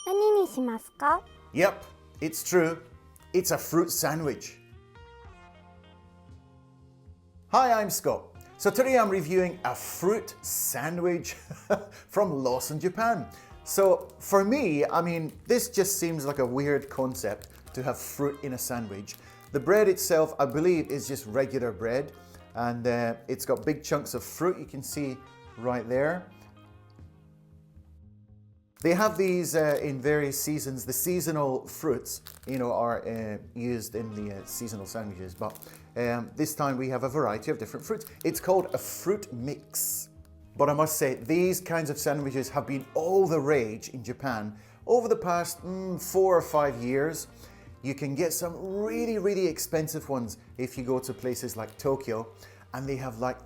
何にしますか? Yep, it's true. It's a fruit sandwich. Hi, I'm Scott. So today I'm reviewing a fruit sandwich from Lawson Japan. So for me, I mean, this just seems like a weird concept to have fruit in a sandwich. The bread itself, I believe, is just regular bread, and it's got big chunks of fruit you can see right there. They have these in various seasons. The seasonal fruits, are used in the seasonal sandwiches, but this time we have a variety of different fruits. It's called a fruit mix. But I must say, these kinds of sandwiches have been all the rage in Japan over the past 4 or 5 years. You can get some really, really expensive ones if you go to places like Tokyo, and they have like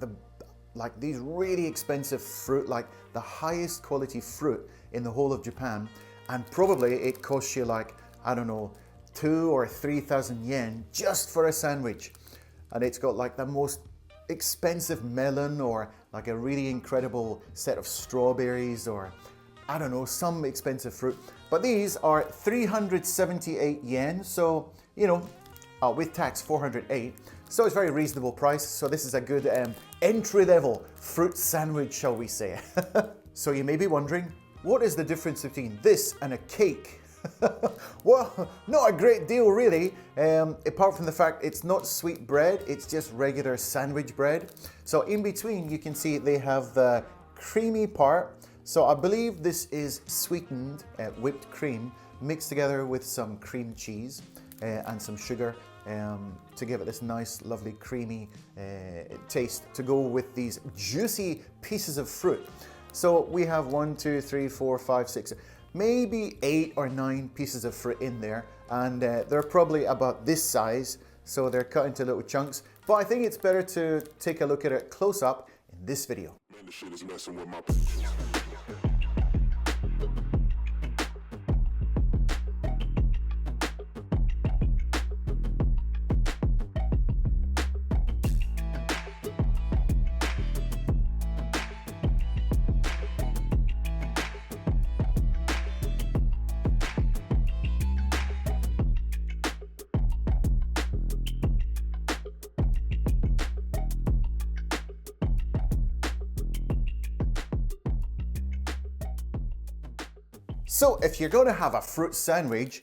these really expensive fruit, like the highest quality fruit in the whole of Japan, and probably it costs you like, I don't know, 2,000 or 3,000 yen just for a sandwich. And it's got like the most expensive melon, or like a really incredible set of strawberries, or I don't know, some expensive fruit. But these are 378 yen, so with tax 408, so it's a very reasonable price. So this is a good entry-level fruit sandwich, shall we say. So you may be wondering, what is the difference between this and a cake? Well, not a great deal really, apart from the fact it's not sweet bread, it's just regular sandwich bread. So in between you can see they have the creamy part. So I believe this is sweetened whipped cream mixed together with some cream cheese and some sugar to give it this nice, lovely, creamy taste to go with these juicy pieces of fruit. So we have 1, 2, 3, 4, 5, 6, maybe 8 or 9 pieces of fruit in there, and they're probably about this size, so they're cut into little chunks. But I think it's better to take a look at it close up in this video. Man, this shit is messing with my So if you're going to have a fruit sandwich,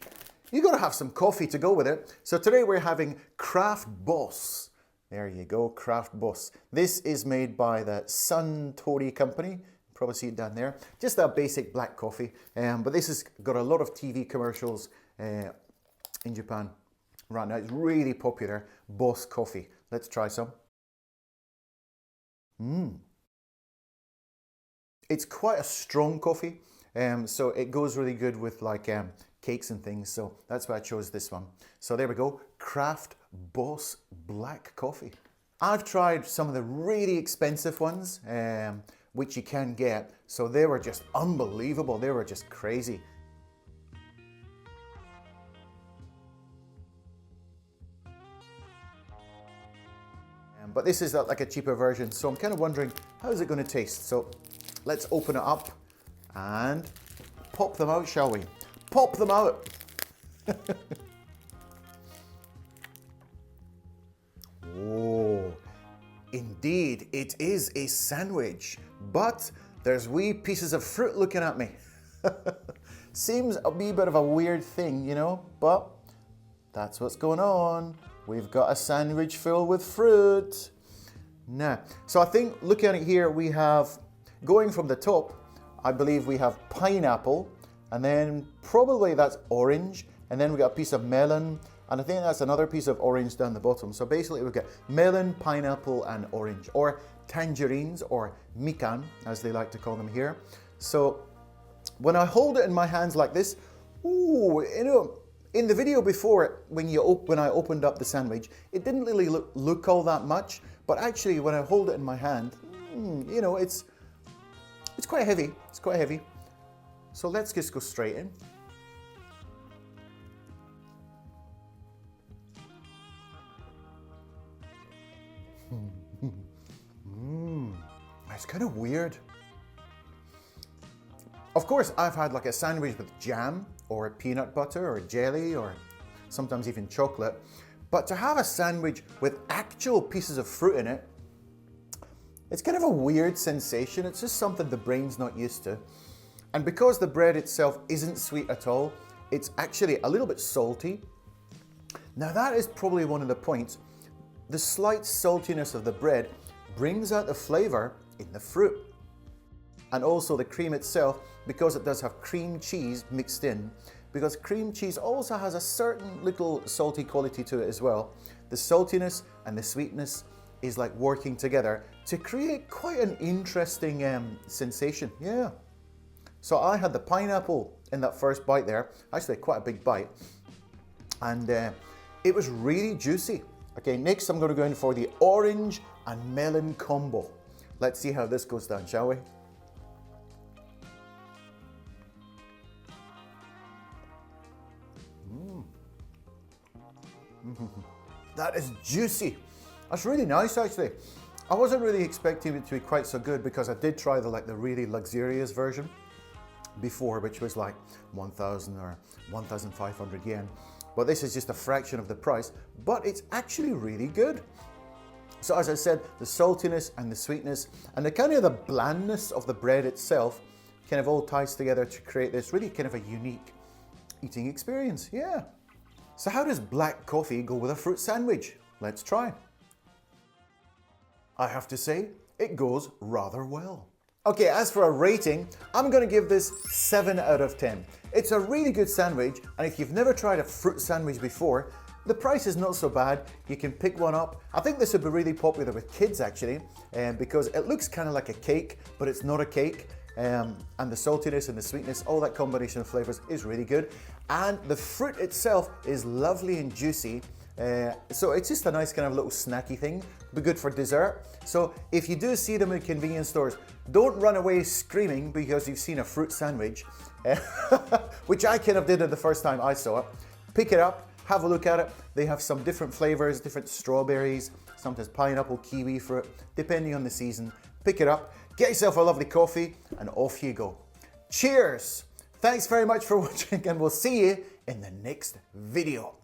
you've got to have some coffee to go with it. So today we're having Craft Boss. There you go, Craft Boss. This is made by the Suntory company. Probably see it down there. Just a basic black coffee. But this has got a lot of TV commercials in Japan right now. It's really popular, Boss coffee. Let's try some. It's quite a strong coffee. So it goes really good with like cakes and things, so that's why I chose this one. So there we go, Craft Boss Black Coffee. I've tried some of the really expensive ones, which you can get, so they were just unbelievable, they were just crazy. But this is like a cheaper version, so I'm kind of wondering, how is it going to taste? So let's open it up and pop them out, shall we? Pop them out! Oh, indeed, it is a sandwich, but there's wee pieces of fruit looking at me. Seems a wee bit of a weird thing, but that's what's going on. We've got a sandwich filled with fruit. Now, so I think looking at it here, we have, going from the top, I believe we have pineapple, and then probably that's orange, and then we got a piece of melon, and I think that's another piece of orange down the bottom. So basically we've got melon, pineapple, and orange, or tangerines, or mikan, as they like to call them here. So when I hold it in my hands like this, ooh, in the video before, when I opened up the sandwich, it didn't really look all that much, but actually when I hold it in my hand, it's quite heavy. It's quite heavy. So let's just go straight in. It's kind of weird. Of course, I've had like a sandwich with jam or peanut butter or jelly or sometimes even chocolate. But to have a sandwich with actual pieces of fruit in it, it's kind of a weird sensation. It's just something the brain's not used to. And because the bread itself isn't sweet at all, it's actually a little bit salty. Now that is probably one of the points. The slight saltiness of the bread brings out the flavor in the fruit. And also the cream itself, because it does have cream cheese mixed in, because cream cheese also has a certain little salty quality to it as well. The saltiness and the sweetness is like working together to create quite an interesting sensation. Yeah. So I had the pineapple in that first bite there, actually quite a big bite. And it was really juicy. Okay, next I'm going to go in for the orange and melon combo. Let's see how this goes down, shall we? That is juicy. That's really nice, actually. I wasn't really expecting it to be quite so good because I did try the really luxurious version before, which was like 1,000 or 1,500 yen. But this is just a fraction of the price, but it's actually really good. So as I said, the saltiness and the sweetness and the kind of the blandness of the bread itself kind of all ties together to create this really kind of a unique eating experience. Yeah. So how does black coffee go with a fruit sandwich? Let's try. I have to say, it goes rather well. Okay, as for a rating, I'm going to give this 7 out of 10. It's a really good sandwich, and if you've never tried a fruit sandwich before, the price is not so bad. You can pick one up. I think this would be really popular with kids actually, because it looks kind of like a cake, but it's not a cake. And the saltiness and the sweetness, all that combination of flavors is really good. And the fruit itself is lovely and juicy. So it's just a nice kind of little snacky thing, be good for dessert. So if you do see them in convenience stores, don't run away screaming because you've seen a fruit sandwich, which I kind of did the first time I saw it. Pick it up, have a look at it. They have some different flavors, different strawberries, sometimes pineapple, kiwi fruit, depending on the season. Pick it up, get yourself a lovely coffee, and off you go. Cheers! Thanks very much for watching, and we'll see you in the next video.